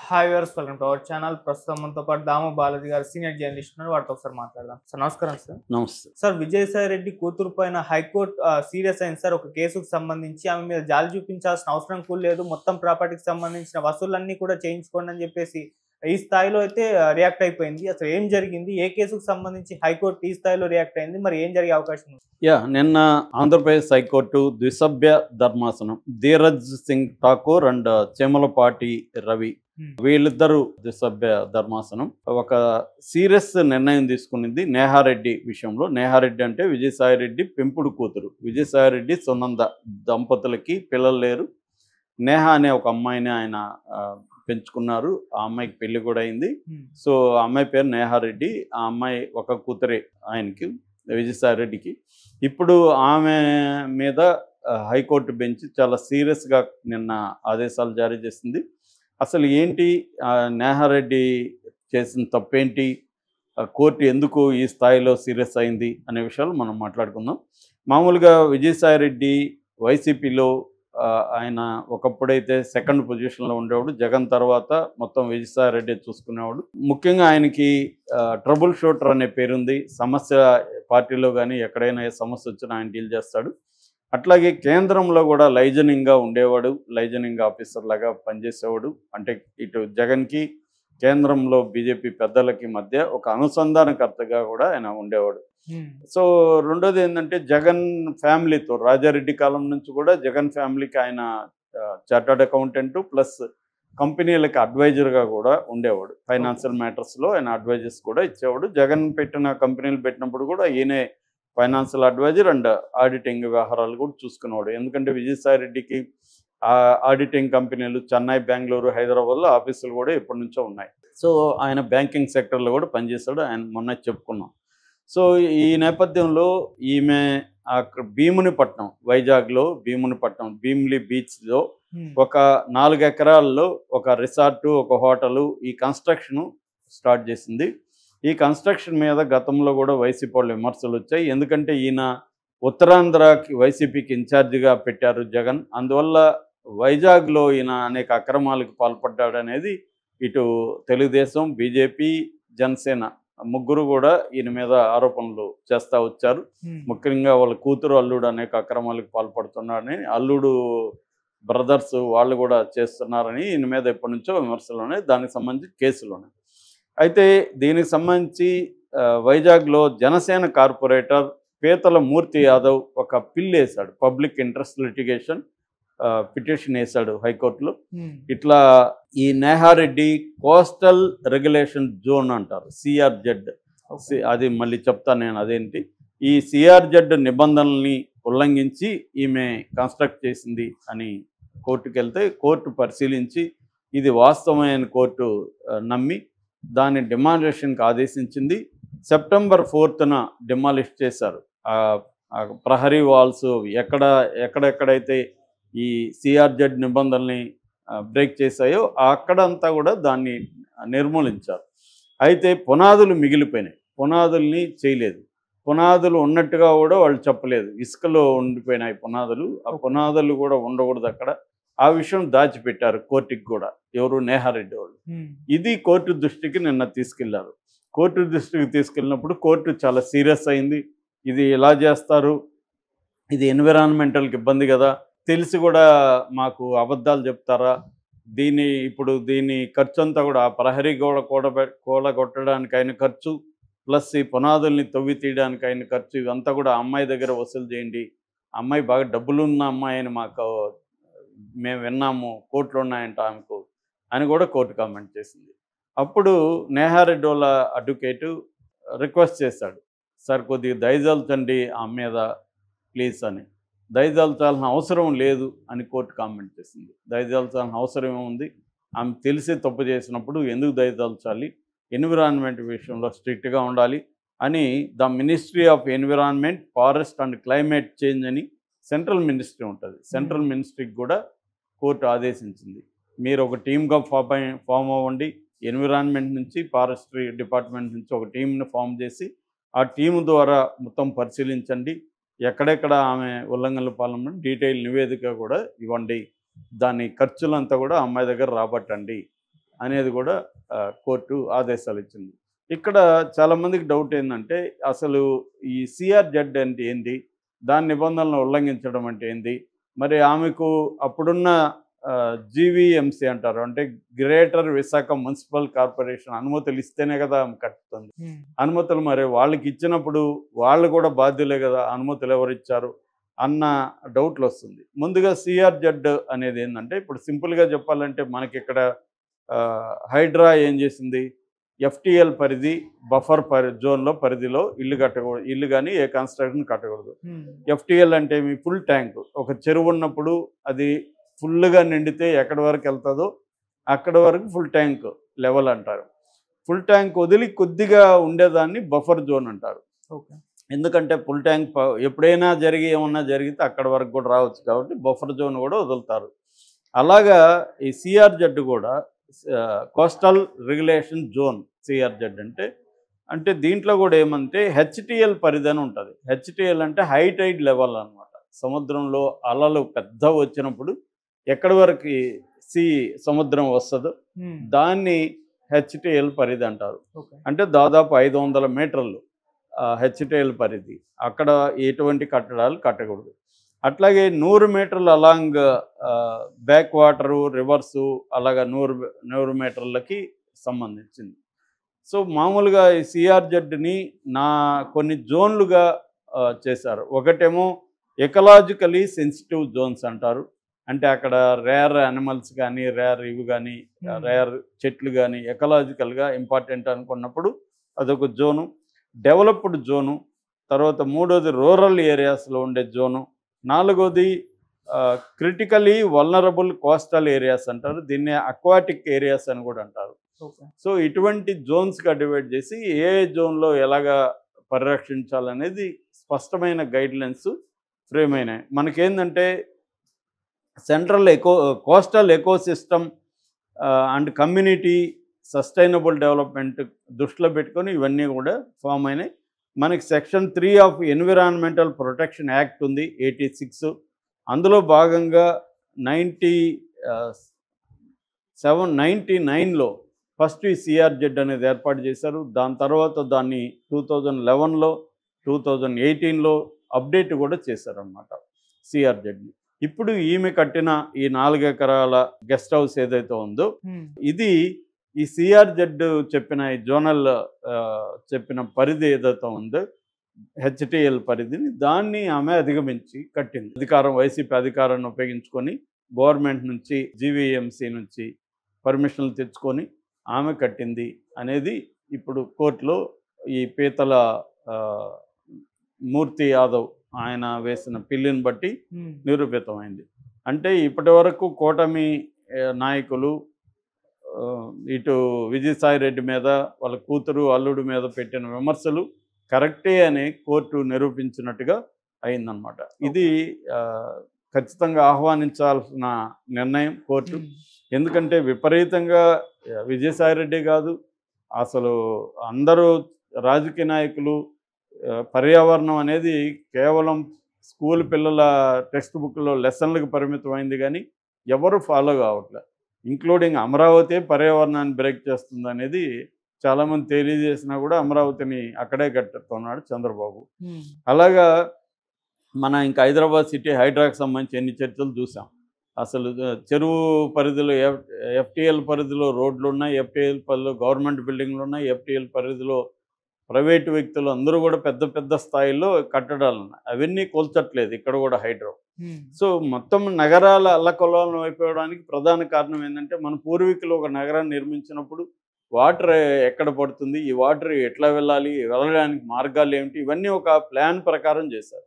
Hi viewers, welcome to our channel. ప్రస్తుతం మనతో పాటు దాము బాలాజీ గారు సీనియర్ జర్నలిస్ట్ ఉన్నారు. వాటితో ఒకసారి మాట్లాడదాం. సార్ నమస్కారం. సార్ నమస్తే. సార్ విజయసాయి రెడ్డి కూతురు పైన హైకోర్టు సీరియస్ అయింది సార్. ఒక కేసుకు సంబంధించి ఆమె మీద జాలి చూపించాల్సిన అవసరం కూడా లేదు, మొత్తం ప్రాపర్టీకి సంబంధించిన వసూలన్నీ కూడా చేయించుకోండి అని చెప్పేసి ఈ స్థాయిలో అయితే రియాక్ట్ అయిపోయింది. అసలు ఏం జరిగింది, ఏ కేసుకు సంబంధించి హైకోర్టు ఈ స్థాయిలో రియాక్ట్ అయింది, మరి ఏం జరిగే అవకాశం ఉంది? నిన్న ఆంధ్రప్రదేశ్ హైకోర్టు ద్విసభ్య ధర్మాసనం ధీరజ్ సింగ్ ఠాకూర్ అండ్ చేమలపాటి రవి వీళ్ళిద్దరూ ద్విసభ్య ధర్మాసనం ఒక సీరియస్ నిర్ణయం తీసుకునింది నేహారెడ్డి విషయంలో. నేహారెడ్డి అంటే విజయసాయి రెడ్డి పెంపుడు కూతురు. విజయసాయి రెడ్డి సునంద దంపతులకి పిల్లలు లేరు. నేహ అనే ఒక అమ్మాయిని ఆయన పెంచుకున్నారు. ఆ అమ్మాయికి పెళ్లి కూడా అయింది. సో ఆ అమ్మాయి పేరు నేహారెడ్డి. ఆ అమ్మాయి ఒక కూతురే ఆయనకి, విజయసాయి రెడ్డికి. ఇప్పుడు ఆమె మీద హైకోర్టు బెంచ్ చాలా సీరియస్గా నిన్న ఆదేశాలు జారీ చేసింది. అసలు ఏంటి, నేహారెడ్డి చేసిన తప్పేంటి, కోర్టు ఎందుకు ఈ స్థాయిలో సీరియస్ అయింది అనే విషయాలు మనం మాట్లాడుకుందాం. మామూలుగా విజయసాయి రెడ్డి వైసీపీలో ఆయన ఒకప్పుడైతే సెకండ్ పొజిషన్లో ఉండేవాడు. జగన్ తర్వాత మొత్తం విజయసాయి రెడ్డి చూసుకునేవాడు. ముఖ్యంగా ఆయనకి ట్రబుల్ షూటర్ అనే పేరుంది. సమస్య పార్టీలో కానీ ఎక్కడైనా ఏ సమస్య వచ్చినా ఆయన డీల్ చేస్తాడు. అట్లాగే కేంద్రంలో కూడా లైజనింగ్గా ఉండేవాడు, లైజనింగ్ ఆఫీసర్ లాగా పనిచేసేవాడు. అంటే ఇటు జగన్కి కేంద్రంలో బీజేపీ పెద్దలకి మధ్య ఒక అనుసంధానకర్తగా కూడా ఆయన ఉండేవాడు. సో రెండోది ఏంటంటే జగన్ ఫ్యామిలీతో రాజారెడ్డి కాలం నుంచి కూడా జగన్ ఫ్యామిలీకి ఆయన చార్టర్డ్ అకౌంటెంట్ ప్లస్ కంపెనీలకి అడ్వైజర్గా కూడా ఉండేవాడు. ఫైనాన్షియల్ మ్యాటర్స్లో ఆయన అడ్వైజర్స్ కూడా ఇచ్చేవాడు. జగన్ పెట్టిన కంపెనీలు పెట్టినప్పుడు కూడా ఈయనే ఫైనాన్షియల్ అడ్వైజర్ అండ్ ఆడిటింగ్ వ్యవహారాలు కూడా చూసుకునేవాడు. ఎందుకంటే విజయసాయి రెడ్డికి ఆడిటింగ్ కంపెనీలు చెన్నై, బెంగళూరు, హైదరాబాద్లో ఆఫీసులు కూడా ఎప్పటి నుంచో ఉన్నాయి. సో ఆయన బ్యాంకింగ్ సెక్టర్లో కూడా పనిచేశాడు. ఆయన మొన్న చెప్పుకున్నాం. సో ఈ నేపథ్యంలో ఈమె అక్కడ భీమునిపట్నం, వైజాగ్లో భీమునిపట్నం భీమిలి బీచ్లో ఒక 4 ఎకరాల్లో ఒక రిసార్టు, ఒక హోటలు, ఈ కన్స్ట్రక్షన్ స్టార్ట్ చేసింది. ఈ కన్స్ట్రక్షన్ మీద గతంలో కూడా వైసీపీ వాళ్ళు విమర్శలు వచ్చాయి. ఎందుకంటే ఈయన ఉత్తరాంధ్రకి వైసీపీకి ఇన్ఛార్జిగా పెట్టారు జగన్. అందువల్ల వైజాగ్లో ఈయన అనేక అక్రమాలకు పాల్పడ్డాడనేది ఇటు తెలుగుదేశం, బీజేపీ, జనసేన ముగ్గురు కూడా ఈయన మీద ఆరోపణలు చేస్తూ వచ్చారు. ముఖ్యంగా వాళ్ళ కూతురు, అల్లుడు అనేక అక్రమాలకు పాల్పడుతున్నారని, అల్లుడు బ్రదర్స్ వాళ్ళు కూడా చేస్తున్నారని ఈయన మీద ఎప్పటి నుంచో విమర్శలు ఉన్నాయి. దానికి సంబంధించి కేసులు ఉన్నాయి. అయితే దీనికి సంబంధించి వైజాగ్లో జనసేన కార్పొరేటర్ పీతల మూర్తి యాదవ్ ఒక పిల్ వేశాడు, పబ్లిక్ ఇంట్రెస్ట్ లిటిగేషన్ పిటిషన్ వేశాడు హైకోర్టులో. ఇట్లా ఈ నేహారెడ్డి కోస్టల్ రెగ్యులేషన్ జోన్ అంటారు, సిఆర్జెడ్. అది మళ్ళీ చెప్తాను నేను అదేంటి. ఈ సిఆర్జెడ్ నిబంధనల్ని ఉల్లంఘించి ఈమె కన్స్ట్రక్ట్ చేసింది అని కోర్టుకు వెళ్తే కోర్టు పరిశీలించి ఇది వాస్తవమైన కోర్టు నమ్మి దాన్ని డిమాలిషన్కి ఆదేశించింది. సెప్టెంబర్ 4న డిమాలిష్ చేశారు. ప్రహరీ వాల్స్ ఎక్కడెక్కడైతే ఈ సిఆర్జెడ్ నిబంధనల్ని బ్రేక్ చేశాయో అక్కడంతా కూడా దాన్ని నిర్మూలించారు. అయితే పునాదులు మిగిలిపోయినాయి, పునాదుల్ని చేయలేదు. పునాదులు ఉన్నట్టుగా కూడా వాళ్ళు చెప్పలేదు, ఇసుకలో ఉండిపోయినాయి పునాదులు. ఆ పునాదులు కూడా ఉండకూడదు అక్కడ. ఆ విషయం దాచిపెట్టారు కోర్టుకి కూడా, ఎవరు నేహారెడ్డి వాళ్ళు. ఇది కోర్టు దృష్టికి నిన్న తీసుకెళ్లారు. కోర్టు దృష్టికి తీసుకెళ్ళినప్పుడు కోర్టు చాలా సీరియస్ అయింది. ఇది ఎలా చేస్తారు, ఇది ఎన్విరాన్మెంటల్కి ఇబ్బంది కదా, తెలిసి కూడా మాకు అబద్ధాలు చెప్తారా, దీని ఖర్చు అంతా కూడా ఆ ప్రహరీ గోడ కూలగొట్టడానికి అయిన ఖర్చు ప్లస్ ఈ పునాదుల్ని తవ్వి తీయడానికి అయిన ఖర్చు ఇవంతా కూడా అమ్మాయి దగ్గర వసూలు చేయండి. అమ్మాయి బాగా డబ్బులున్న అమ్మాయి అని మేము విన్నాము, కోర్టులు ఉన్నాయంట ఆమెకు అని కూడా కోర్టు కామెంట్ చేసింది. అప్పుడు నేహారెడ్డి వాళ్ళ అడ్వకేటు రిక్వెస్ట్ చేశాడు, సార్ కొద్దిగా దయచేయండి ఆమె మీద ప్లీజ్ అని. దయచేయాల్సిన అవసరం లేదు అని కోర్టు కామెంట్ చేసింది. దయచేయాల్సిన అవసరం ఏముంది, ఆమె తెలిసి తప్పు చేసినప్పుడు ఎందుకు దయచేయాలి, ఎన్విరాన్మెంట్ విషయంలో స్ట్రిక్ట్గా ఉండాలి అని the ministry of environment, forest and climate change అని సెంట్రల్ మినిస్ట్రీ ఉంటుంది. సెంట్రల్ మినిస్ట్రీకి కూడా కోర్టు ఆదేశించింది, మీరు ఒక టీమ్గా ఫామ్ అవ్వండి. ఎన్విరాన్మెంట్ నుంచి, ఫారెస్ట్రీ డిపార్ట్మెంట్ నుంచి ఒక టీంని ఫామ్ చేసి ఆ టీము ద్వారా మొత్తం పరిశీలించండి. ఎక్కడెక్కడ ఆమె ఉల్లంఘనలు పాల్గొన్న డీటెయిల్ నివేదిక కూడా ఇవ్వండి. దాని ఖర్చులంతా కూడా అమ్మాయి దగ్గర రాబట్టండి అనేది కూడా కోర్టు ఆదేశాలు ఇచ్చింది. ఇక్కడ చాలామందికి డౌట్ ఏంటంటే అసలు ఈ సిఆర్జెడ్ అంటే ఏంటి, దాని నిబంధనలను ఉల్లంఘించడం అంటే ఏంటి, మరి ఆమెకు అప్పుడున్న జీవీఎంసీ అంటారు, అంటే గ్రేటర్ విశాఖ మున్సిపల్ కార్పొరేషన్ అనుమతులు ఇస్తేనే కదా ఆమె కట్టుతుంది. అనుమతులు మరి వాళ్ళకి ఇచ్చినప్పుడు వాళ్ళు కూడా బాధ్యులే కదా, అనుమతులు ఎవరు ఇచ్చారు అన్న డౌట్లు వస్తుంది. ముందుగా సిఆర్జెడ్ అనేది ఏంటంటే, ఇప్పుడు సింపుల్గా చెప్పాలంటే మనకి ఇక్కడ హైడ్రా ఏం చేసింది, ఎఫ్టీఎల్ పరిధి బఫర్ జోన్లో పరిధిలో ఇల్లు కట్టకూడదు, ఇల్లు కానీ ఏ కన్స్ట్రక్షన్ కట్టకూడదు. ఎఫ్టీఎల్ అంటే మీ ఫుల్ ట్యాంక్, ఒక చెరువు ఉన్నప్పుడు అది ఫుల్గా నిండితే ఎక్కడి వరకు వెళ్తుందో అక్కడ వరకు ఫుల్ ట్యాంక్ లెవెల్ అంటారు. ఫుల్ ట్యాంక్ వదిలి కొద్దిగా ఉండేదాన్ని బఫర్ జోన్ అంటారు. ఎందుకంటే ఫుల్ ట్యాంక్ ఎప్పుడైనా ఏమన్నా జరిగితే అక్కడ వరకు కూడా రావచ్చు కాబట్టి బఫర్ జోన్ కూడా వదులుతారు. అలాగా ఈ సిఆర్జెడ్ కూడా కోస్టల్ రెగ్యులేషన్ జోన్ సిఆర్జెడ్ అంటే దీంట్లో కూడా ఏమంటే హెచ్టిఎల్ పరిధి అని ఉంటుంది. హెచ్టిఎల్ అంటే హై టైడ్ లెవెల్ అనమాట. సముద్రంలో అలలు పెద్ద వచ్చినప్పుడు ఎక్కడి వరకు సముద్రం వస్తుందో దాన్ని హెచ్టిఎల్ పరిధి అంటారు. అంటే దాదాపు 500 మీటర్లు హెచ్టిఎల్ పరిధి. అక్కడ ఎటువంటి కట్టడాలు కట్టకూడదు. అట్లాగే 100 మీటర్లు అలాంగ్ బ్యాక్ వాటరు రివర్సు అలాగా 100 మీటర్లకి సంబంధించింది. సో మామూలుగా ఈ సిఆర్జెడ్ని కొన్ని జోన్లుగా చేశారు. ఒకటేమో ఎకలాజికలీ సెన్సిటివ్ జోన్స్ అంటారు. అంటే అక్కడ రేర్ యానిమల్స్ కానీ ఇవి కానీ రేర్ చెట్లు కానీ ఎకలాజికల్గా ఇంపార్టెంట్ అనుకున్నప్పుడు అదొక జోను. డెవలప్డ్ జోను, తర్వాత మూడోది రూరల్ ఏరియాస్లో ఉండే జోను, నాలుగోది క్రిటికలీ వల్నరబుల్ కోస్టల్ ఏరియాస్ అంటారు. దీన్ని అక్వాటిక్ ఏరియాస్ అని కూడా అంటారు. సో ఇటువంటి జోన్స్గా డివైడ్ చేసి ఏ జోన్లో ఎలాగా పరిరక్షించాలనేది స్పష్టమైన గైడ్లైన్స్ ఫ్రేమ్ అయినాయి. మనకేంటంటే central coastal ecosystem and community sustainable development దృష్టిలో పెట్టుకొని ఇవన్నీ కూడా ఫామ్ అయినాయి. మనకి section 3 of environmental protection act ఉంది 86. అందులో భాగంగా 99లో ఫస్ట్ ఈ సిఆర్జెడ్ అనేది ఏర్పాటు చేశారు. దాని తర్వాత దాన్ని 2011లో 2018లో అప్డేట్ కూడా చేశారనమాట సిఆర్జెడ్ని. ఇప్పుడు ఈమె కట్టిన ఈ 4 ఎకరాల గెస్ట్ హౌస్ ఏదైతే ఉందో ఇది ఈ సిఆర్జెడ్ చెప్పిన ఈ జోనల్ చెప్పిన పరిధి ఏదైతే ఉందో హెచ్టిఎల్ పరిధిని దాన్ని ఆమె అధిగమించి కట్టింది. వైసీపీ అధికారాన్ని ఉపయోగించుకొని గవర్నమెంట్ నుంచి జీవీఎంసీ నుంచి పర్మిషన్లు తెచ్చుకొని ఆమె కట్టింది అనేది ఇప్పుడు కోర్టులో ఈ పీతల మూర్తి యాదవ్ ఆయన వేసిన పిల్లిని బట్టి నిరూపితమైంది. అంటే ఇప్పటి వరకు కూటమి నాయకులు ఇటు విజయసాయిరెడ్డి మీద వాళ్ళ కూతురు అల్లుడు మీద పెట్టిన విమర్శలు కరెక్టే అని కోర్టు నిరూపించినట్టుగా అయిందనమాట. ఇది ఖచ్చితంగా ఆహ్వానించాల్సిన నిర్ణయం కోర్టు. ఎందుకంటే విపరీతంగా విజయసాయిరెడ్డి కాదు, అసలు అందరూ రాజకీయ నాయకులు పర్యావరణం అనేది కేవలం స్కూల్ పిల్లల టెక్స్ట్ బుక్లో లెసన్లకు పరిమితమైంది కానీ ఎవరు ఫాలో కావట్లేదు. ఇంక్లూడింగ్ అమరావతి పర్యావరణాన్ని బ్రేక్ చేస్తుంది అనేది చాలామంది తెలియజేసినా కూడా అమరావతిని అక్కడే కట్టుతున్నాడు చంద్రబాబు. అలాగా మన ఇంకా హైదరాబాద్ సిటీ హైడ్రాకి సంబంధించి ఎన్ని చర్చలు చూసాం. అసలు చెరువు పరిధిలో ఎఫ్టీఎల్ పరిధిలో రోడ్లు ఉన్నాయి, ఎఫ్టీఎల్ పరిధిలో గవర్నమెంట్ బిల్డింగ్లు ఉన్నాయి, ఎఫ్టీఎల్ పరిధిలో ప్రైవేటు వ్యక్తులు అందరూ కూడా పెద్ద పెద్ద స్థాయిలో కట్టడాలు ఉన్నాయి. అవన్నీ కూల్చట్లేదు ఇక్కడ కూడా హైడ్రో. సో మొత్తం నగరాల అల్లకొల్లాలను అయిపోవడానికి ప్రధాన కారణం ఏంటంటే మన పూర్వీకులు ఒక నగరాన్ని నిర్మించినప్పుడు వాటర్ ఎక్కడ పడుతుంది, ఈ వాటర్ ఎట్లా వెళ్ళాలి, వెళ్ళడానికి మార్గాలు ఏమిటి, ఇవన్నీ ఒక ప్లాన్ ప్రకారం చేశారు.